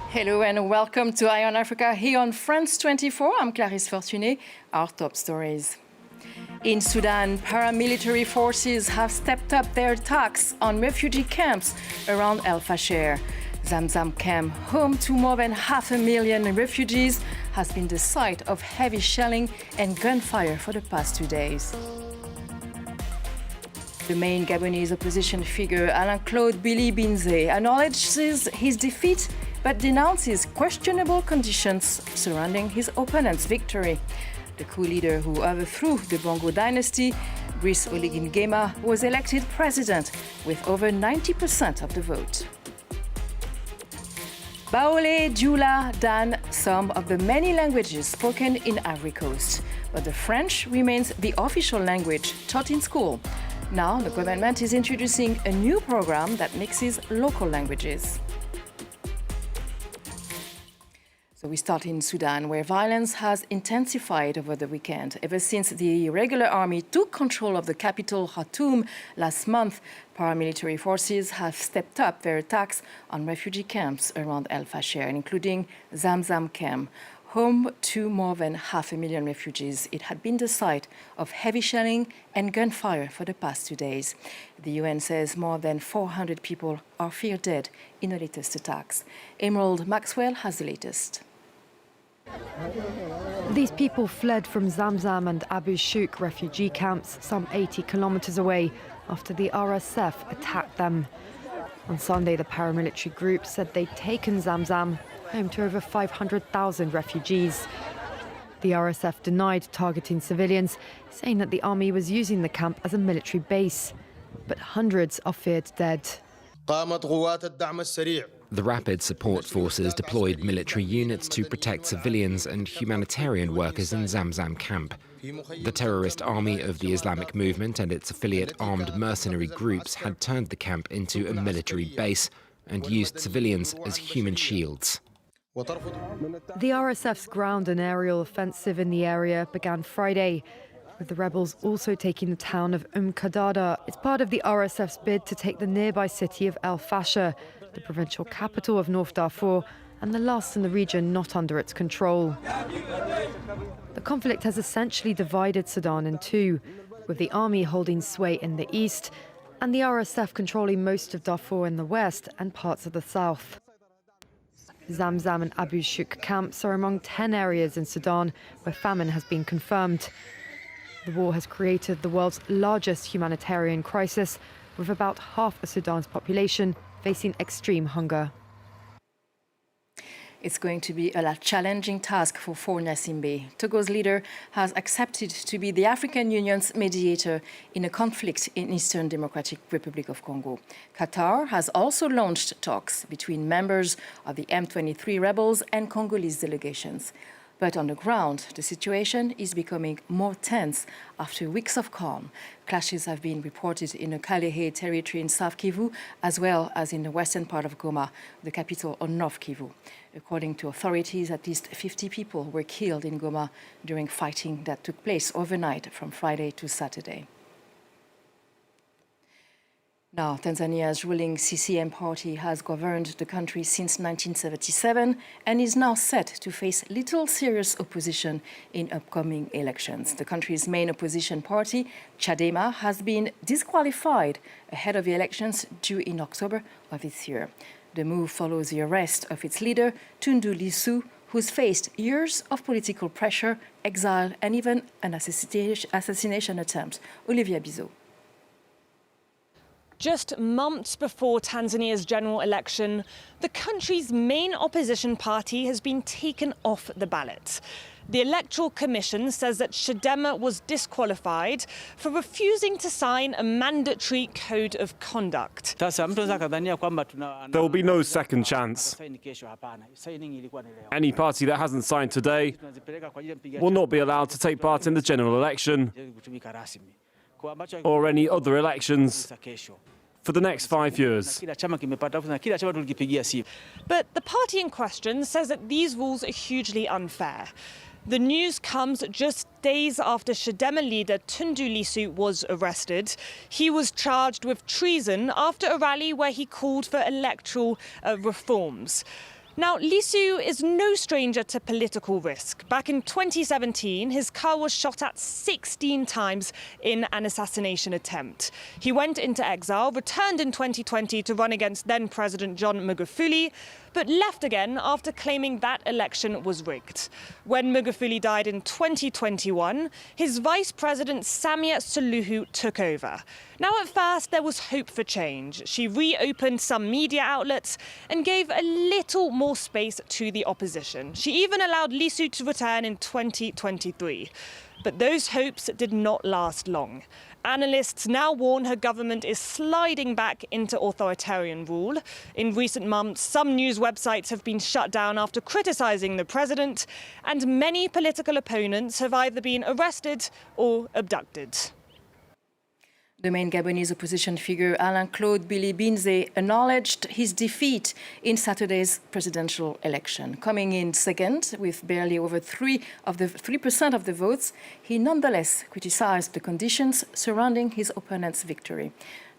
Hello and welcome to Eye on Africa here on France 24. I'm Clarisse Fortuné. Our top stories. In Sudan, paramilitary forces have stepped up their attacks on refugee camps around Fasher. Zamzam camp, home to more than 500,000 refugees, has been the site of heavy shelling and gunfire for the past 2 days. The main Gabonese opposition figure, Alain-Claude Billy Binze, acknowledges his defeat but denounces questionable conditions surrounding his opponent's victory. The coup leader who overthrew the Bongo dynasty, Brice Oligui Nguema, was elected president with over 90% of the vote. Baolé, Dioula, Dan, some of the many languages spoken in Ivory Coast. But the French remains the official language taught in school. Now, the government is introducing a new program that mixes local languages. So we start in Sudan, where violence has intensified over the weekend. Ever since the regular army took control of the capital, Khartoum, last month, paramilitary forces have stepped up their attacks on refugee camps around Fasher, including Zamzam camp. Home to more than 500,000 refugees, it had been the site of heavy shelling and gunfire for the past 2 days. The UN says more than 400 people are feared dead in the latest attacks. Emerald Maxwell has the latest. These people fled from Zamzam and Abu Shouk refugee camps some 80 kilometers away after the RSF attacked them. On Sunday, the paramilitary group said they'd taken Zamzam, home to over 500,000 refugees. The RSF denied targeting civilians, saying that the army was using the camp as a military base. But hundreds are feared dead. The Rapid Support Forces deployed military units to protect civilians and humanitarian workers in Zamzam camp. The terrorist army of the Islamic movement and its affiliate armed mercenary groups had turned the camp into a military base and used civilians as human shields. The RSF's ground and aerial offensive in the area began Friday, with the rebels also taking the town of Kadada. It's part of the RSF's bid to take the nearby city of Fasher, the provincial capital of North Darfur, and the last in the region not under its control. The conflict has essentially divided Sudan in two, with the army holding sway in the east and the RSF controlling most of Darfur in the west and parts of the south. Zamzam and Abu Shouk camps are among 10 areas in Sudan where famine has been confirmed. The war has created the world's largest humanitarian crisis, with about half of Sudan's population facing extreme hunger. It's going to be a challenging task for Faure Gnassingbé. Togo's leader has accepted to be the African Union's mediator in a conflict in Eastern Democratic Republic of Congo. Qatar has also launched talks between members of the M23 rebels and Congolese delegations. But on the ground, the situation is becoming more tense after weeks of calm. Clashes have been reported in the Kalehe territory in South Kivu, as well as in the western part of Goma, the capital of North Kivu. According to authorities, at least 50 people were killed in Goma during fighting that took place overnight from Friday to Saturday. Now, Tanzania's ruling CCM party has governed the country since 1977 and is now set to face little serious opposition in upcoming elections. The country's main opposition party, Chadema, has been disqualified ahead of the elections due in October of this year. The move follows the arrest of its leader, Tundu Lissu, who's faced years of political pressure, exile, and even an assassination attempt. Olivia Bizot. Just months before Tanzania's general election, the country's main opposition party has been taken off the ballot. The Electoral Commission says that Chadema was disqualified for refusing to sign a mandatory code of conduct. There will be no second chance. Any party that hasn't signed today will not be allowed to take part in the general election or any other elections for the next 5 years. But the party in question says that these rules are hugely unfair. The news comes just days after Chadema leader Tundu Lissu was arrested. He was charged with treason after a rally where he called for electoral reforms. Now, Lissou is no stranger to political risk. Back in 2017, his car was shot at 16 times in an assassination attempt. He went into exile, returned in 2020 to run against then-President John Magufuli, but left again after claiming that election was rigged. When Magufuli died in 2021, his vice president Samia Suluhu took over. Now, at first, there was hope for change. She reopened some media outlets and gave a little more space to the opposition. She even allowed Lissou to return in 2023. But those hopes did not last long. Analysts now warn her government is sliding back into authoritarian rule. In recent months, some news websites have been shut down after criticizing the president, and many political opponents have either been arrested or abducted. The main Gabonese opposition figure, Alain-Claude Billy-Binze, acknowledged his defeat in Saturday's presidential election. Coming in second with barely over 3% of the votes, he nonetheless criticized the conditions surrounding his opponent's victory.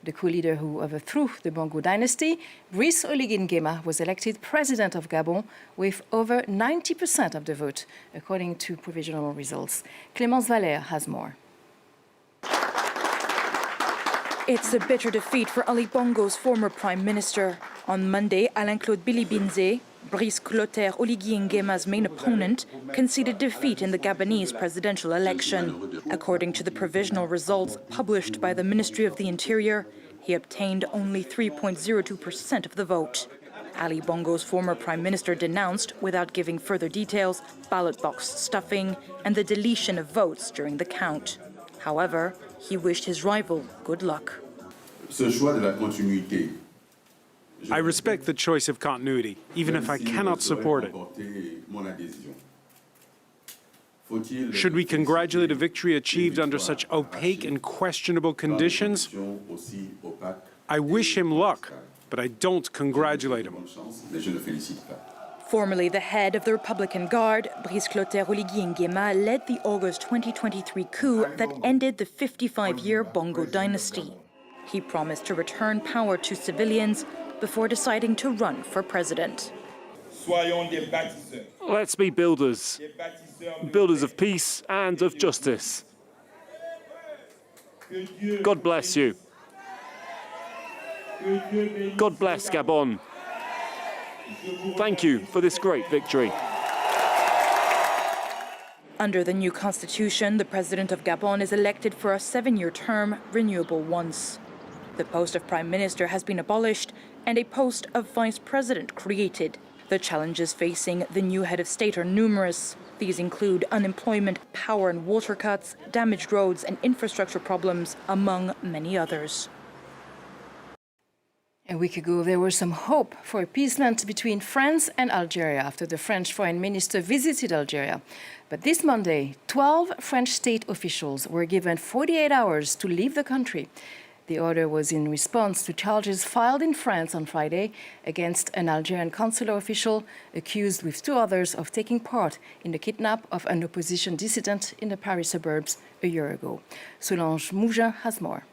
The coup leader who overthrew the Bongo dynasty, Brice Oligui Nguema, was elected president of Gabon with over 90% of the vote, according to provisional results. Clémence Valère has more. It's a bitter defeat for Ali Bongo's former prime minister. On Monday, Alain-Claude Billy-Binze, Brice Oligui Nguema's main opponent, conceded defeat in the Gabonese presidential election. According to the provisional results published by the Ministry of the Interior, he obtained only 3.02% of the vote. Ali Bongo's former prime minister denounced, without giving further details, ballot box stuffing and the deletion of votes during the count. However, he wished his rival good luck. I respect the choice of continuity, even if I cannot support it. Should we congratulate a victory achieved under such opaque and questionable conditions? I wish him luck, but I don't congratulate him. Formerly the head of the Republican Guard, Brice Oligui Nguema led the August 2023 coup that ended the 55-year Bongo dynasty. He promised to return power to civilians before deciding to run for president. Let's be builders. Builders of peace and of justice. God bless you. God bless Gabon. Thank you for this great victory. Under the new constitution, the president of Gabon is elected for a 7-year term, renewable once. The post of prime minister has been abolished and a post of vice president created. The challenges facing the new head of state are numerous. These include unemployment, power and water cuts, damaged roads and infrastructure problems, among many others. A week ago, there was some hope for appeasement between France and Algeria after the French foreign minister visited Algeria. But this Monday, 12 French state officials were given 48 hours to leave the country. The order was in response to charges filed in France on Friday against an Algerian consular official accused with 2 others of taking part in the kidnap of an opposition dissident in the Paris suburbs a year ago. Solange Mougin has more.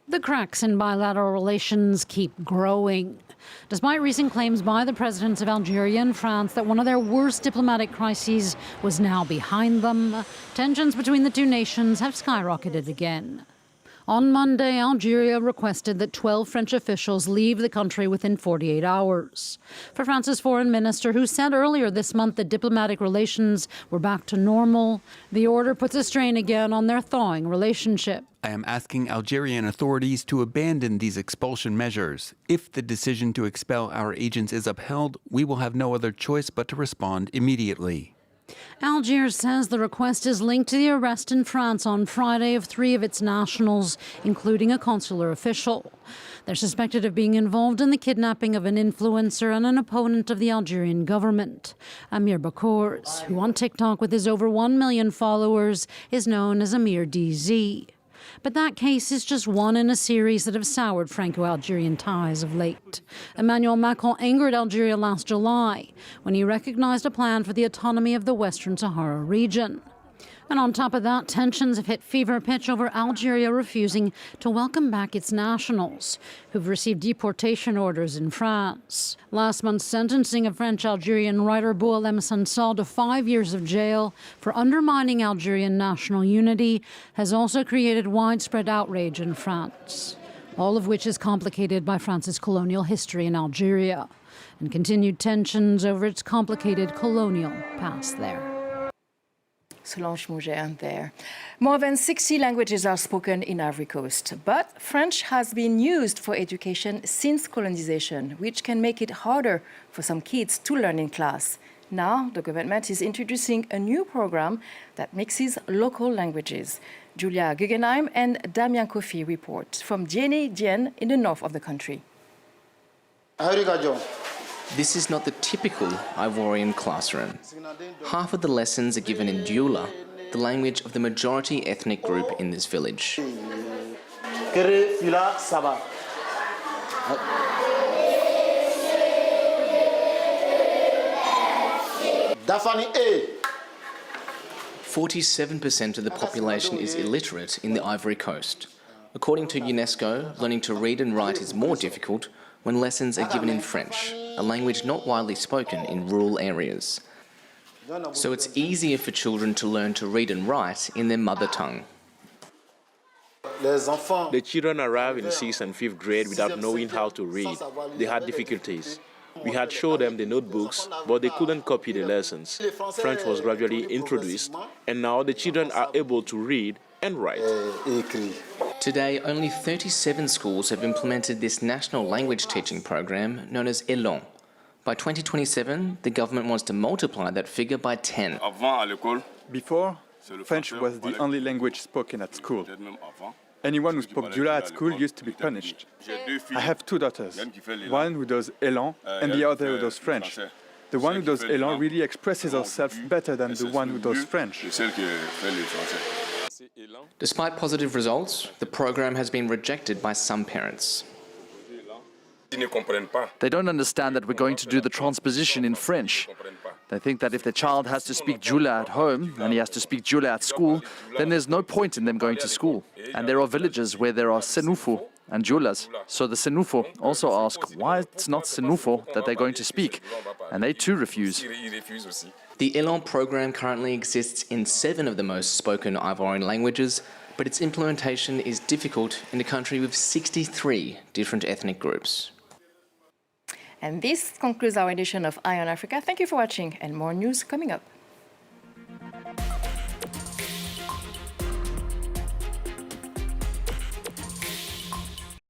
The cracks in bilateral relations keep growing. Despite recent claims by the presidents of Algeria and France that one of their worst diplomatic crises was now behind them, tensions between the two nations have skyrocketed again. On Monday, Algeria requested that 12 French officials leave the country within 48 hours. For France's foreign minister, who said earlier this month that diplomatic relations were back to normal, the order puts a strain again on their thawing relationship. I am asking Algerian authorities to abandon these expulsion measures. If the decision to expel our agents is upheld, we will have no other choice but to respond immediately. Algiers says the request is linked to the arrest in France on Friday of 3 of its nationals, including a consular official. They're suspected of being involved in the kidnapping of an influencer and an opponent of the Algerian government. Amir Bakours, who on TikTok with his over 1 million followers is known as Amir DZ. But that case is just one in a series that have soured Franco-Algerian ties of late. Emmanuel Macron angered Algeria last July when he recognized a plan for the autonomy of the Western Sahara region. And on top of that, tensions have hit fever pitch over Algeria refusing to welcome back its nationals who've received deportation orders in France. Last month's sentencing of French-Algerian writer Boualem Sansal to 5 years of jail for undermining Algerian national unity has also created widespread outrage in France, all of which is complicated by France's colonial history in Algeria and continued tensions over its complicated colonial past there. Solange Mouger there. More than 60 languages are spoken in Ivory Coast, but French has been used for education since colonization, which can make it harder for some kids to learn in class. Now, the government is introducing a new program that mixes local languages. Julia Guggenheim and Damien Kofi report from Diéné Dien in the north of the country. This is not the typical Ivorian classroom. Half of the lessons are given in Dioula, the language of the majority ethnic group in this village. 47% of the population is illiterate in the Ivory Coast. According to UNESCO, learning to read and write is more difficult when lessons are given in French, a language not widely spoken in rural areas. So it's easier for children to learn to read and write in their mother tongue. The children arrived in 6th and 5th grade without knowing how to read. They had difficulties. We had showed them the notebooks, but they couldn't copy the lessons. French was gradually introduced, and now the children are able to read and write. Today, only 37 schools have implemented this national language teaching program known as Elan. By 2027, the government wants to multiply that figure by 10. Before, French was the only language spoken at school. Anyone who spoke Dioula at school used to be punished. I have two daughters, one who does Elan and the other who does French. The one who does Elan really expresses herself better than the one who does French. Despite positive results, the program has been rejected by some parents. They don't understand that we're going to do the transposition in French. They think that if the child has to speak Dioula at home and he has to speak Dioula at school, then there's no point in them going to school. And there are villages where there are Senufo and Dioulas. So the Senufo also ask why it's not Senufo that they're going to speak. And they too refuse. The Elan program currently exists in 7 of the most spoken Ivorian languages, but its implementation is difficult in a country with 63 different ethnic groups. And this concludes our edition of Eye on Africa. Thank you for watching, and more news coming up.